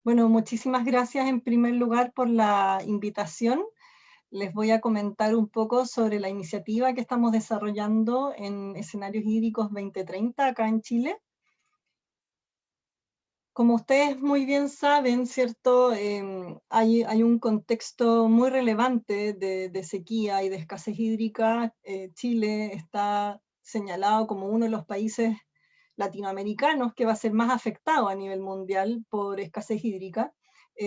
Bueno, muchísimas gracias en primer lugar por la invitación. Les voy a comentar un poco sobre la iniciativa que estamos desarrollando en Escenarios Hídricos 2030 acá en Chile. Como ustedes muy bien saben, ¿cierto? Hay un contexto muy relevante de sequía y de escasez hídrica. Chile está señalado como uno de los países latinoamericanos que va a ser más afectado a nivel mundial por escasez hídrica,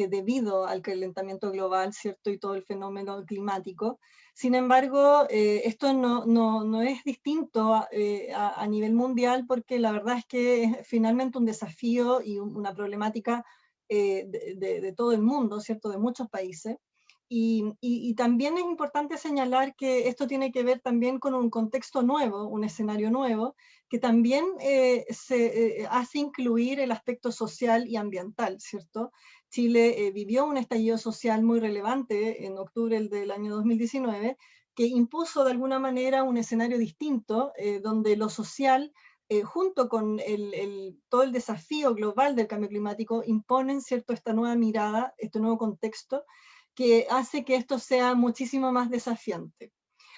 debido al calentamiento global, ¿cierto? Y todo el fenómeno climático. Sin embargo, esto no es distinto a nivel mundial, porque la verdad es que es finalmente un desafío y una problemática de todo el mundo, ¿cierto? De muchos países. Y también es importante señalar que esto tiene que ver también con un contexto nuevo, un escenario nuevo, que también se hace incluir el aspecto social y ambiental, ¿cierto? Chile vivió un estallido social muy relevante en octubre del año 2019, que impuso de alguna manera un escenario distinto, donde lo social, junto con todo el desafío global del cambio climático, imponen, ¿cierto?, esta nueva mirada, este nuevo contexto, que hace que esto sea muchísimo más desafiante.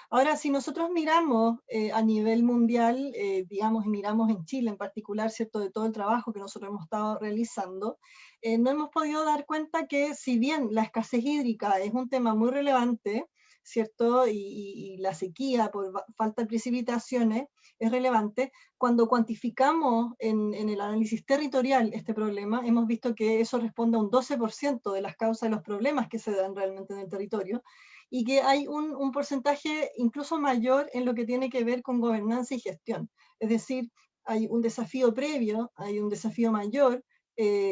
Ahora, si nosotros miramos a nivel mundial, digamos, y miramos en Chile en particular, ¿cierto?, de todo el trabajo que nosotros hemos estado realizando, no hemos podido dar cuenta que si bien la escasez hídrica es un tema muy relevante, ¿cierto?, y la sequía por falta de precipitaciones es relevante, cuando cuantificamos en el análisis territorial este problema, hemos visto que eso responde a un 12% de las causas de los problemas que se dan realmente en el territorio, y que hay un porcentaje incluso mayor en lo que tiene que ver con gobernanza y gestión. Es decir, hay un desafío previo, hay un desafío mayor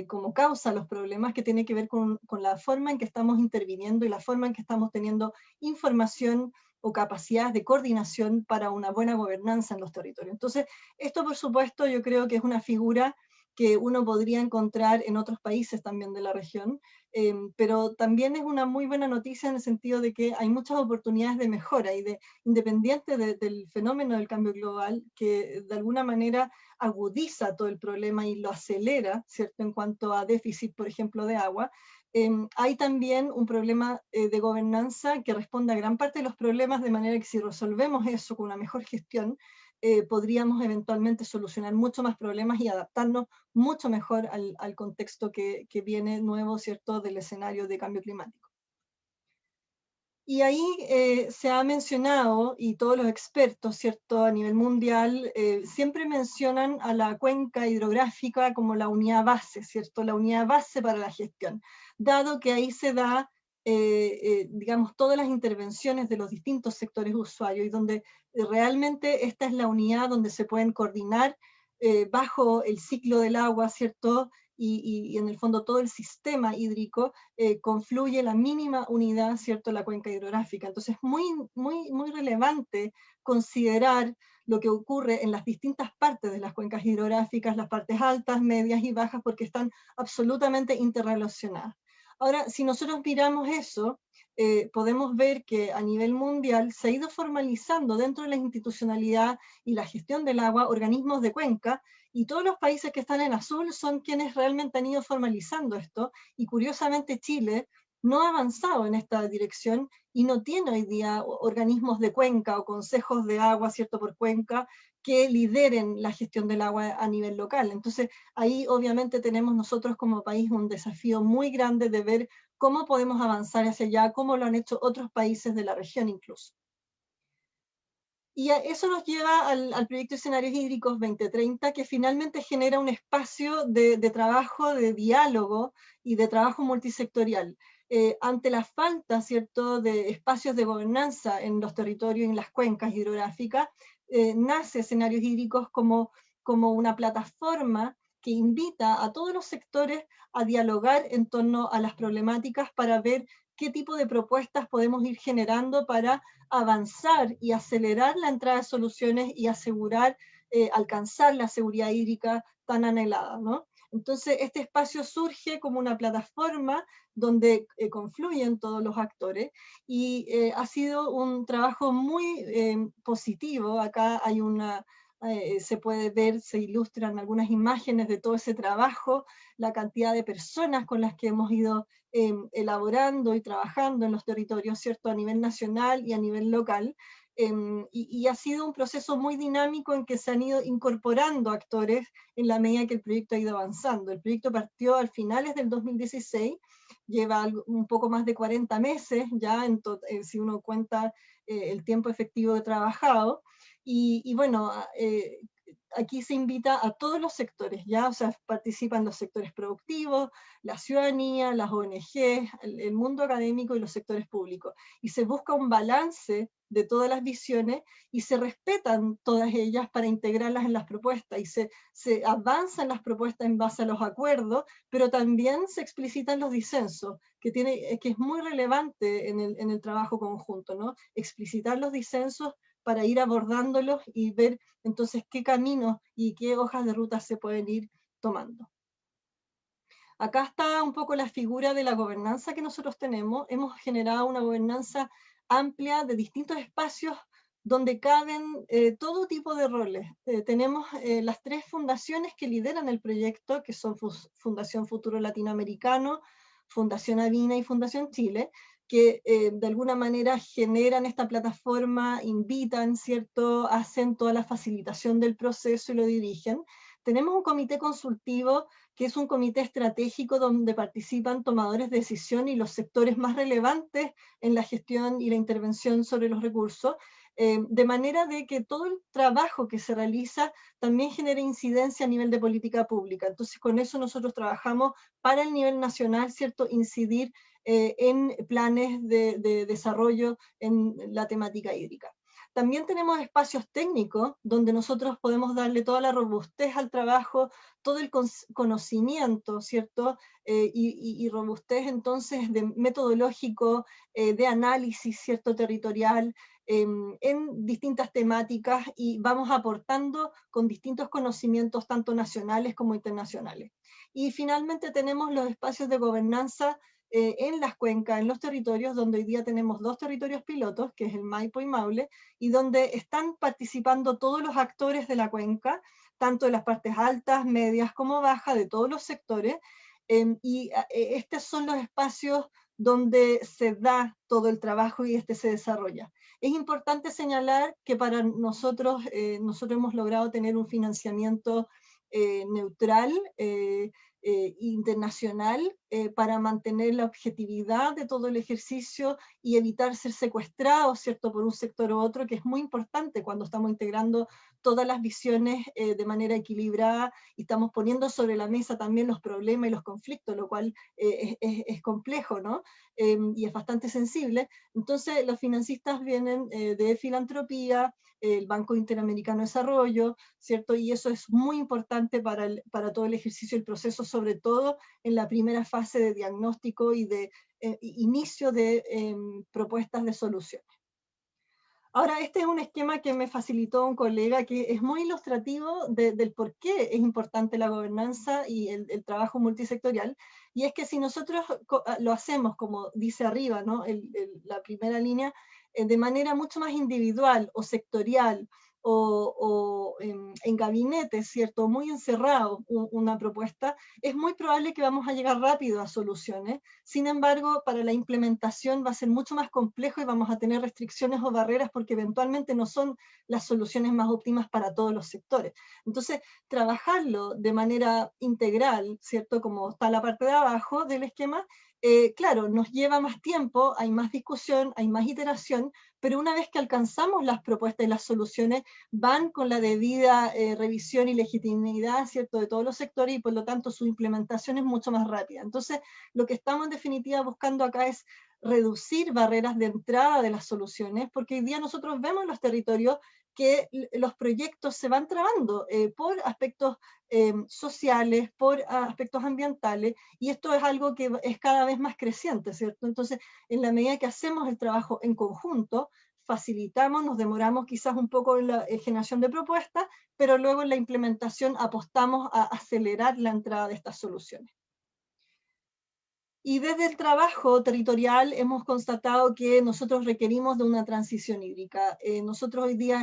como causa a los problemas que tiene que ver con la forma en que estamos interviniendo y la forma en que estamos teniendo información o capacidades de coordinación para una buena gobernanza en los territorios. Entonces, esto por supuesto yo creo que es una figura que uno podría encontrar en otros países también de la región, pero también es una muy buena noticia en el sentido de que hay muchas oportunidades de mejora y independiente del fenómeno del cambio global, que de alguna manera agudiza todo el problema y lo acelera, ¿cierto?, en cuanto a déficit, por ejemplo, de agua. Hay también un problema de gobernanza que responde a gran parte de los problemas, de manera que si resolvemos eso con una mejor gestión, podríamos eventualmente solucionar mucho más problemas y adaptarnos mucho mejor al contexto que viene nuevo, ¿cierto?, del escenario de cambio climático. Y ahí se ha mencionado, y todos los expertos, ¿cierto?, a nivel mundial, siempre mencionan a la cuenca hidrográfica como la unidad base, ¿cierto?, la unidad base para la gestión, dado que ahí se da, digamos, todas las intervenciones de los distintos sectores usuarios y donde realmente esta es la unidad donde se pueden coordinar bajo el ciclo del agua, ¿cierto?, y en el fondo todo el sistema hídrico confluye la mínima unidad, ¿cierto?, la cuenca hidrográfica. Entonces es muy relevante considerar lo que ocurre en las distintas partes de las cuencas hidrográficas, las partes altas, medias y bajas, porque están absolutamente interrelacionadas. Ahora, si nosotros miramos eso, podemos ver que a nivel mundial se ha ido formalizando dentro de la institucionalidad y la gestión del agua organismos de cuenca, y todos los países que están en azul son quienes realmente han ido formalizando esto, y curiosamente Chile no ha avanzado en esta dirección y no tiene hoy día organismos de cuenca o consejos de agua, ¿cierto?, por cuenca, que lideren la gestión del agua a nivel local. Entonces, ahí obviamente tenemos nosotros como país un desafío muy grande de ver cómo podemos avanzar hacia allá, cómo lo han hecho otros países de la región incluso. Y eso nos lleva al proyecto Escenarios Hídricos 2030, que finalmente genera un espacio de trabajo, de diálogo y de trabajo multisectorial. Ante la falta, ¿cierto?, de espacios de gobernanza en los territorios y en las cuencas hidrográficas, nace Escenarios Hídricos como una plataforma que invita a todos los sectores a dialogar en torno a las problemáticas para ver qué tipo de propuestas podemos ir generando para avanzar y acelerar la entrada de soluciones y asegurar, alcanzar la seguridad hídrica tan anhelada, ¿no? Entonces, este espacio surge como una plataforma donde confluyen todos los actores y ha sido un trabajo muy positivo. Acá hay se puede ver, se ilustran algunas imágenes de todo ese trabajo, la cantidad de personas con las que hemos ido elaborando y trabajando en los territorios, ¿cierto? A nivel nacional y a nivel local. Y ha sido un proceso muy dinámico en que se han ido incorporando actores en la medida que el proyecto ha ido avanzando. El proyecto partió al finales del 2016, lleva un poco más de 40 meses ya, si uno cuenta el tiempo efectivo de trabajado, y bueno, aquí se invita a todos los sectores, ¿ya? O sea, participan los sectores productivos, la ciudadanía, las ONG, el mundo académico y los sectores públicos. Y se busca un balance de todas las visiones y se respetan todas ellas para integrarlas en las propuestas y se avanzan las propuestas en base a los acuerdos, pero también se explicitan los disensos, que es muy relevante en el trabajo conjunto, ¿no? Explicitar los disensos para ir abordándolos y ver entonces qué caminos y qué hojas de ruta se pueden ir tomando. Acá está un poco la figura de la gobernanza que nosotros tenemos. Hemos generado una gobernanza amplia de distintos espacios donde caben todo tipo de roles. Tenemos las 3 fundaciones que lideran el proyecto, que son Fundación Futuro Latinoamericano, Fundación Avina y Fundación Chile, que de alguna manera generan esta plataforma, invitan, ¿cierto? Hacen toda la facilitación del proceso y lo dirigen. Tenemos un comité consultivo que es un comité estratégico donde participan tomadores de decisión y los sectores más relevantes en la gestión y la intervención sobre los recursos, de manera de que todo el trabajo que se realiza también genere incidencia a nivel de política pública. Entonces, con eso nosotros trabajamos para el nivel nacional, ¿cierto? Incidir en planes de desarrollo en la temática hídrica. También tenemos espacios técnicos donde nosotros podemos darle toda la robustez al trabajo, todo el conocimiento, ¿cierto? Y robustez entonces de metodológico, de análisis, ¿cierto? Territorial, en distintas temáticas y vamos aportando con distintos conocimientos tanto nacionales como internacionales. Y finalmente tenemos los espacios de gobernanza en las cuencas, en los territorios, donde hoy día tenemos 2 territorios pilotos, que es el Maipo y Maule, y donde están participando todos los actores de la cuenca, tanto de las partes altas, medias como bajas, de todos los sectores, estos son los espacios donde se da todo el trabajo y se desarrolla. Es importante señalar que para nosotros, nosotros hemos logrado tener un financiamiento neutral, internacional, para mantener la objetividad de todo el ejercicio y evitar ser secuestrados, ¿cierto?, por un sector u otro, que es muy importante cuando estamos integrando todas las visiones de manera equilibrada y estamos poniendo sobre la mesa también los problemas y los conflictos, lo cual es complejo, ¿no? Y es bastante sensible. Entonces, los financistas vienen de filantropía, el Banco Interamericano de Desarrollo, ¿cierto? Y eso es muy importante para todo el ejercicio del proceso, sobre todo en la primera fase de diagnóstico y de inicio de propuestas de soluciones. Ahora, este es un esquema que me facilitó un colega que es muy ilustrativo del por qué es importante la gobernanza y el trabajo multisectorial, y es que si nosotros lo hacemos, como dice arriba, ¿no? La primera línea, de manera mucho más individual o sectorial, o en gabinetes, ¿cierto? Muy encerrado una propuesta, es muy probable que vamos a llegar rápido a soluciones. Sin embargo, para la implementación va a ser mucho más complejo y vamos a tener restricciones o barreras porque eventualmente no son las soluciones más óptimas para todos los sectores. Entonces, trabajarlo de manera integral, ¿cierto? Como está la parte de abajo del esquema, claro, nos lleva más tiempo, hay más discusión, hay más iteración, pero una vez que alcanzamos las propuestas y las soluciones, van con la debida revisión y legitimidad, ¿cierto?, de todos los sectores y por lo tanto su implementación es mucho más rápida. Entonces, lo que estamos en definitiva buscando acá es reducir barreras de entrada de las soluciones, porque hoy día nosotros vemos en los territorios que los proyectos se van trabando por aspectos sociales, por aspectos ambientales, y esto es algo que es cada vez más creciente, ¿cierto? Entonces, en la medida que hacemos el trabajo en conjunto, facilitamos, nos demoramos quizás un poco en la generación de propuestas, pero luego en la implementación apostamos a acelerar la entrada de estas soluciones. Y desde el trabajo territorial hemos constatado que nosotros requerimos de una transición hídrica. Nosotros hoy día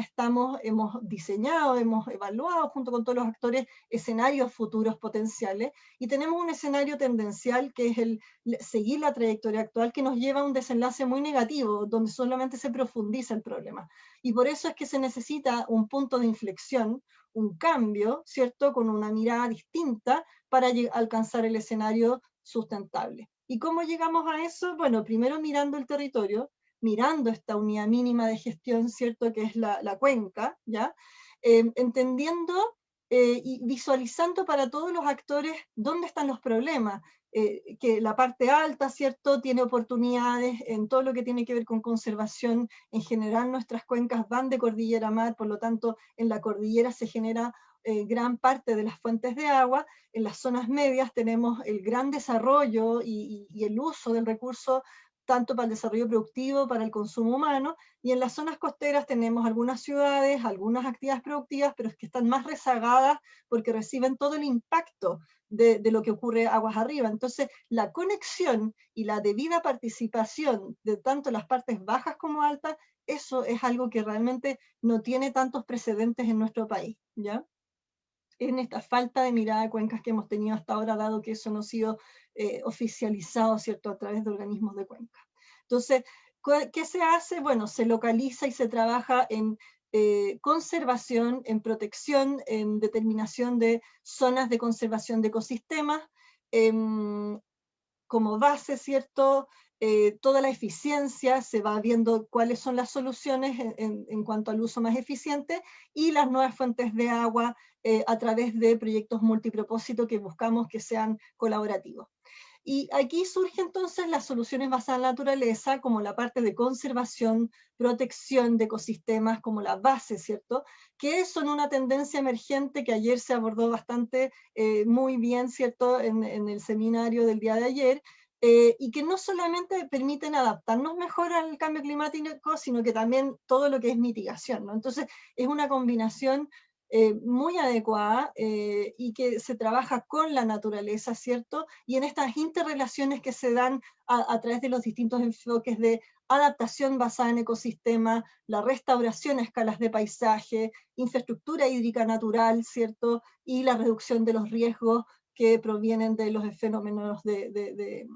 hemos diseñado, hemos evaluado junto con todos los actores escenarios futuros potenciales y tenemos un escenario tendencial que es el seguir la trayectoria actual que nos lleva a un desenlace muy negativo, donde solamente se profundiza el problema. Y por eso es que se necesita un punto de inflexión, un cambio, ¿cierto?, con una mirada distinta para alcanzar el escenario sustentable. ¿Y cómo llegamos a eso? Bueno, primero mirando el territorio, mirando esta unidad mínima de gestión, ¿cierto?, que es la cuenca, ¿ya? Entendiendo y visualizando para todos los actores dónde están los problemas, que la parte alta, ¿cierto?, tiene oportunidades en todo lo que tiene que ver con conservación. En general nuestras cuencas van de cordillera a mar, por lo tanto en la cordillera se genera gran parte de las fuentes de agua. En las zonas medias tenemos el gran desarrollo y el uso del recurso tanto para el desarrollo productivo, para el consumo humano, y en las zonas costeras tenemos algunas ciudades, algunas actividades productivas, pero es que están más rezagadas porque reciben todo el impacto de lo que ocurre aguas arriba. Entonces, la conexión y la debida participación de tanto las partes bajas como altas, eso es algo que realmente no tiene tantos precedentes en nuestro país, ¿ya? En esta falta de mirada de cuencas que hemos tenido hasta ahora, dado que eso no ha sido oficializado, ¿cierto?, a través de organismos de cuenca. Entonces, ¿qué se hace? Bueno, se localiza y se trabaja en conservación, en protección, en determinación de zonas de conservación de ecosistemas, como base, ¿cierto? Toda la eficiencia, se va viendo cuáles son las soluciones en cuanto al uso más eficiente y las nuevas fuentes de agua a través de proyectos multipropósito que buscamos que sean colaborativos. Y aquí surgen entonces las soluciones basadas en la naturaleza, como la parte de conservación, protección de ecosistemas, como la base, ¿cierto? Que son una tendencia emergente que ayer se abordó bastante, muy bien, ¿cierto?, en el seminario del día de ayer, y que no solamente permiten adaptarnos mejor al cambio climático, sino que también todo lo que es mitigación, ¿no? Entonces, es una combinación muy adecuada y que se trabaja con la naturaleza, ¿cierto? Y en estas interrelaciones que se dan a través de los distintos enfoques de adaptación basada en ecosistemas, la restauración a escalas de paisaje, infraestructura hídrica natural, ¿cierto? Y la reducción de los riesgos que provienen de los fenómenos de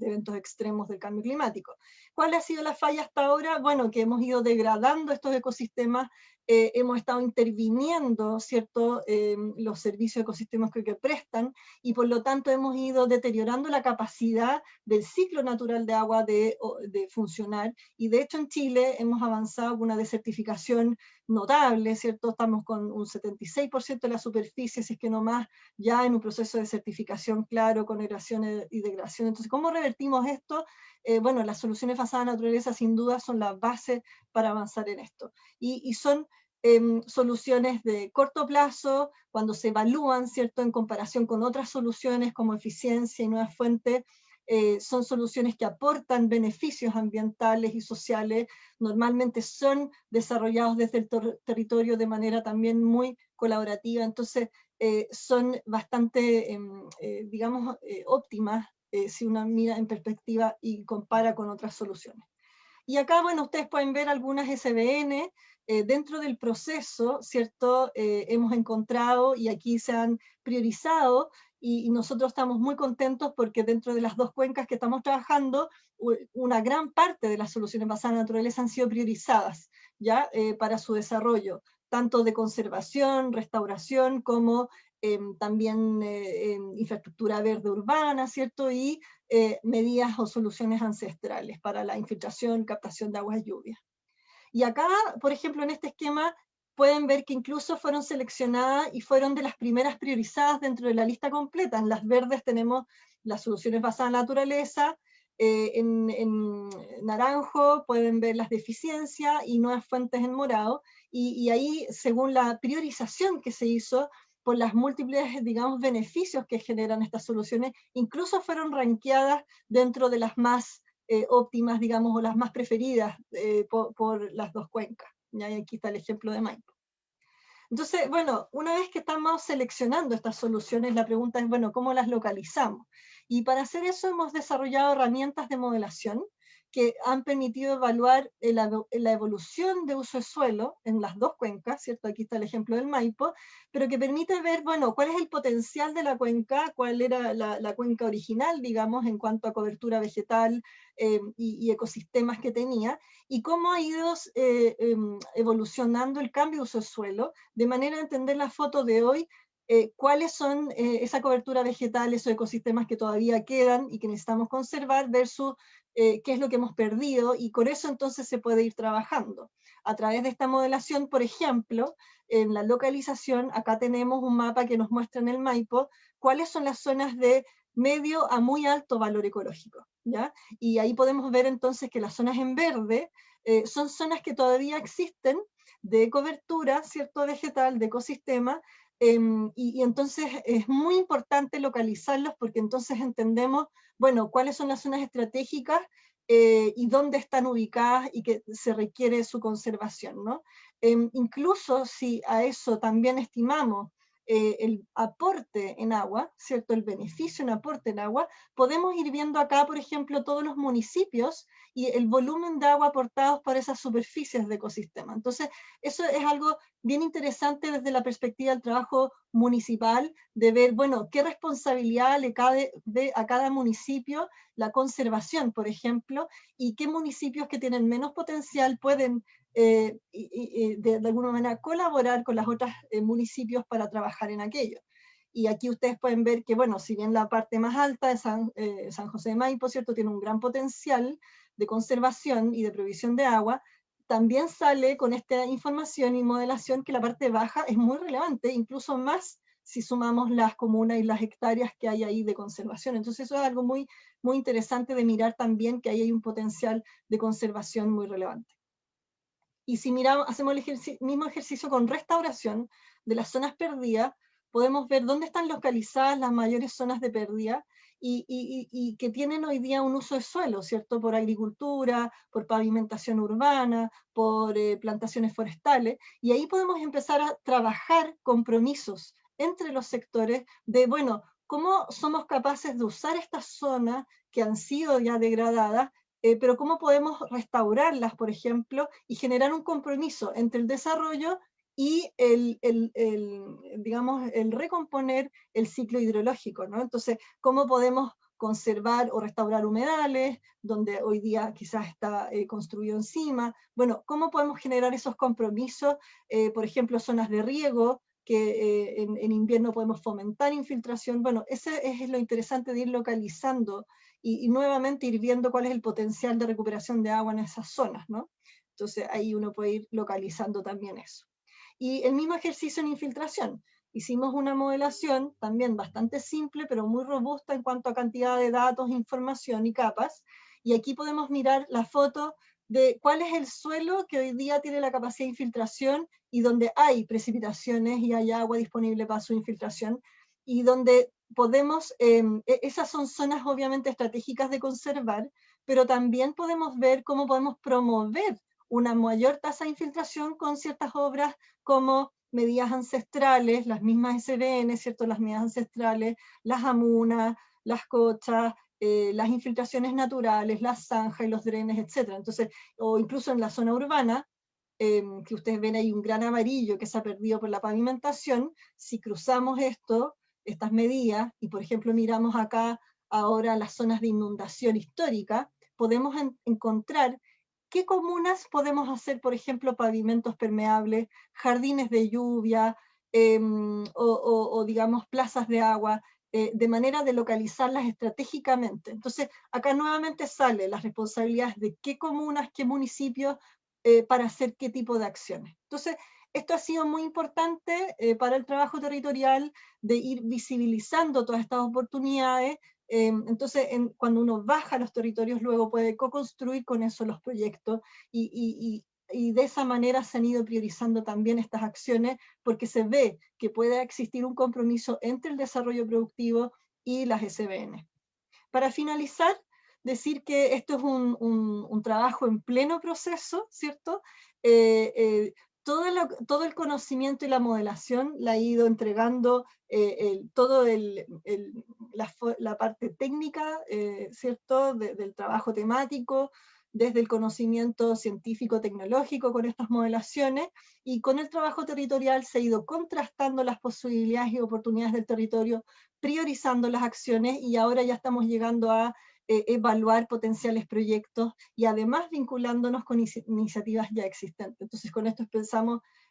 eventos extremos del cambio climático. ¿Cuál ha sido la falla hasta ahora? Bueno, que hemos ido degradando estos ecosistemas, hemos estado interviniendo, ¿cierto?, los servicios ecosistémicos que prestan, y por lo tanto hemos ido deteriorando la capacidad del ciclo natural de agua de funcionar, y de hecho en Chile hemos avanzado con una desertificación notable, ¿cierto? Estamos con un 76% de la superficie, si es que no más, ya en un proceso de certificación claro, con eración y degradación. Entonces, ¿cómo revertimos esto? Bueno, las soluciones basadas en la naturaleza sin duda son la base para avanzar en esto. Y son soluciones de corto plazo, cuando se evalúan, ¿cierto?, en comparación con otras soluciones como eficiencia y nuevas fuentes, son soluciones que aportan beneficios ambientales y sociales, normalmente son desarrollados desde el territorio de manera también muy colaborativa, entonces son bastante, digamos, óptimas si uno mira en perspectiva y compara con otras soluciones. Y acá, bueno, ustedes pueden ver algunas SBN dentro del proceso, ¿cierto? Hemos encontrado y aquí se han priorizado y nosotros estamos muy contentos porque dentro de las dos cuencas que estamos trabajando, una gran parte de las soluciones basadas en la naturaleza han sido priorizadas, ¿ya? Para su desarrollo, tanto de conservación, restauración, como también infraestructura verde urbana, ¿cierto? Y medidas o soluciones ancestrales para la infiltración, captación de aguas lluvias. Y acá, por ejemplo, en este esquema, pueden ver que incluso fueron seleccionadas y fueron de las primeras priorizadas dentro de la lista completa. En las verdes tenemos las soluciones basadas en la naturaleza, en naranjo pueden ver las deficiencias y nuevas fuentes en morado, y ahí, según la priorización que se hizo, por las múltiples, digamos, beneficios que generan estas soluciones, incluso fueron ranqueadas dentro de las más óptimas, digamos, o las más preferidas por las dos cuencas. Y aquí está el ejemplo de Maipo. Entonces, bueno, una vez que estamos seleccionando estas soluciones, la pregunta es, bueno, ¿cómo las localizamos? Y para hacer eso hemos desarrollado herramientas de modelación que han permitido evaluar la evolución de uso de suelo en las dos cuencas, ¿cierto? Aquí está el ejemplo del Maipo, pero que permite ver, bueno, cuál es el potencial de la cuenca, cuál era la cuenca original, digamos, en cuanto a cobertura vegetal y ecosistemas que tenía, y cómo ha ido evolucionando el cambio de uso de suelo, de manera a entender la foto de hoy, cuáles son esa cobertura vegetal, esos ecosistemas que todavía quedan y que necesitamos conservar, versus qué es lo que hemos perdido, y con eso entonces se puede ir trabajando. A través de esta modelación, por ejemplo, en la localización, acá tenemos un mapa que nos muestra en el Maipo cuáles son las zonas de medio a muy alto valor ecológico, ¿ya? Y ahí podemos ver entonces que las zonas en verde son zonas que todavía existen de cobertura, ¿cierto?, vegetal, de ecosistema, y entonces es muy importante localizarlos porque entonces entendemos, bueno, cuáles son las zonas estratégicas y dónde están ubicadas y que se requiere su conservación, ¿no? Incluso si a eso también estimamos el aporte en agua, ¿cierto? El beneficio en aporte en agua, podemos ir viendo acá, por ejemplo, todos los municipios y el volumen de agua aportados por esas superficies de ecosistema. Entonces, eso es algo bien interesante desde la perspectiva del trabajo municipal, de ver, bueno, qué responsabilidad le cabe a cada municipio la conservación, por ejemplo, y qué municipios que tienen menos potencial pueden de alguna manera colaborar con los otros municipios para trabajar en aquello. Y aquí ustedes pueden ver que, bueno, si bien la parte más alta de San José de Maipo, ¿cierto?, tiene un gran potencial de conservación y de provisión de agua, también sale con esta información y modelación que la parte baja es muy relevante, incluso más si sumamos las comunas y las hectáreas que hay ahí de conservación. Entonces eso es algo muy, muy interesante de mirar también, que ahí hay un potencial de conservación muy relevante. Y si miramos, hacemos el mismo ejercicio con restauración de las zonas perdidas, podemos ver dónde están localizadas las mayores zonas de pérdida y que tienen hoy día un uso de suelo, ¿cierto? Por agricultura, por pavimentación urbana, por plantaciones forestales, y ahí podemos empezar a trabajar compromisos entre los sectores de, bueno, cómo somos capaces de usar estas zonas que han sido ya degradadas, pero cómo podemos restaurarlas, por ejemplo, y generar un compromiso entre el desarrollo y digamos, el recomponer el ciclo hidrológico, ¿no? Entonces, ¿cómo podemos conservar o restaurar humedales, donde hoy día quizás está construido encima? Bueno, ¿cómo podemos generar esos compromisos? Por ejemplo, zonas de riego, que en invierno podemos fomentar infiltración. Bueno, ese es lo interesante de ir localizando y nuevamente ir viendo cuál es el potencial de recuperación de agua en esas zonas, ¿no? Entonces ahí uno puede ir localizando también eso. Y el mismo ejercicio en infiltración. Hicimos una modelación también bastante simple, pero muy robusta en cuanto a cantidad de datos, información y capas. Y aquí podemos mirar la foto de cuál es el suelo que hoy día tiene la capacidad de infiltración y donde hay precipitaciones y hay agua disponible para su infiltración, y donde podemos, esas son zonas obviamente estratégicas de conservar, pero también podemos ver cómo podemos promover una mayor tasa de infiltración con ciertas obras como medidas ancestrales, las mismas SBN, ¿cierto? Las medidas ancestrales, las amunas, las cochas, las infiltraciones naturales, las zanjas y los drenes, etc. Entonces, o incluso en la zona urbana, que ustedes ven ahí un gran amarillo que se ha perdido por la pavimentación, si cruzamos estas medidas, y por ejemplo miramos acá ahora las zonas de inundación histórica, podemos encontrar qué comunas podemos hacer, por ejemplo, pavimentos permeables, jardines de lluvia, o digamos plazas de agua, de manera de localizarlas estratégicamente. Entonces, acá nuevamente sale las responsabilidades de qué comunas, qué municipios, para hacer qué tipo de acciones. Entonces, esto ha sido muy importante para el trabajo territorial, de ir visibilizando todas estas oportunidades. Entonces, cuando uno baja a los territorios, luego puede co-construir con eso los proyectos y de esa manera se han ido priorizando también estas acciones, porque se ve que puede existir un compromiso entre el desarrollo productivo y las SBN. Para finalizar, decir que esto es un trabajo en pleno proceso, ¿cierto? todo el conocimiento y la modelación la ha ido entregando la parte técnica, ¿cierto?, del trabajo temático, desde el conocimiento científico-tecnológico con estas modelaciones, y con el trabajo territorial se ha ido contrastando las posibilidades y oportunidades del territorio, priorizando las acciones, y ahora ya estamos llegando a evaluar potenciales proyectos y además vinculándonos con iniciativas ya existentes. Entonces con esto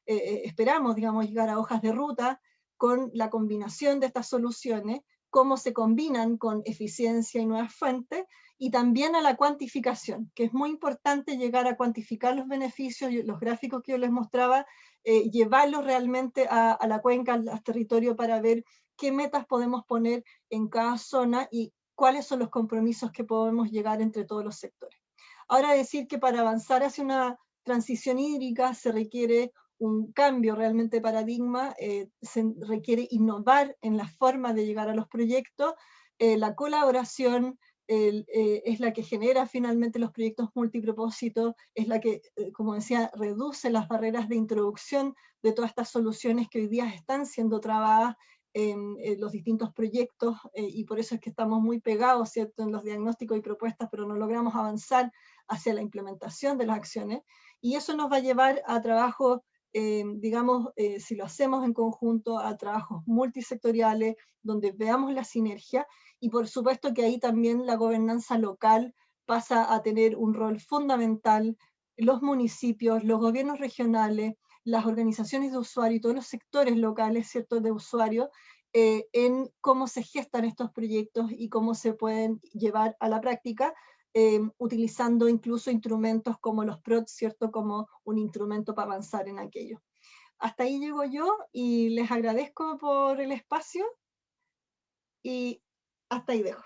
esperamos, digamos, llegar a hojas de ruta con la combinación de estas soluciones, cómo se combinan con eficiencia y nuevas fuentes, y también a la cuantificación, que es muy importante llegar a cuantificar los beneficios y los gráficos que yo les mostraba, llevarlos realmente a la cuenca, al territorio, para ver qué metas podemos poner en cada zona y cuáles son los compromisos que podemos llegar entre todos los sectores. Ahora, decir que para avanzar hacia una transición hídrica se requiere un cambio realmente de paradigma, se requiere innovar en la forma de llegar a los proyectos, la colaboración es la que genera finalmente los proyectos multipropósitos, es la que, como decía, reduce las barreras de introducción de todas estas soluciones que hoy día están siendo trabadas en los distintos proyectos, y por eso es que estamos muy pegados, ¿cierto?, en los diagnósticos y propuestas, pero no logramos avanzar hacia la implementación de las acciones, y eso nos va a llevar a trabajos, digamos, si lo hacemos en conjunto, a trabajos multisectoriales, donde veamos la sinergia, y por supuesto que ahí también la gobernanza local pasa a tener un rol fundamental, los municipios, los gobiernos regionales, las organizaciones de usuarios y todos los sectores locales, ¿cierto?, de usuarios, en cómo se gestan estos proyectos y cómo se pueden llevar a la práctica, utilizando incluso instrumentos como los PROT, ¿cierto?, como un instrumento para avanzar en aquello. Hasta ahí llego yo y les agradezco por el espacio y hasta ahí dejo.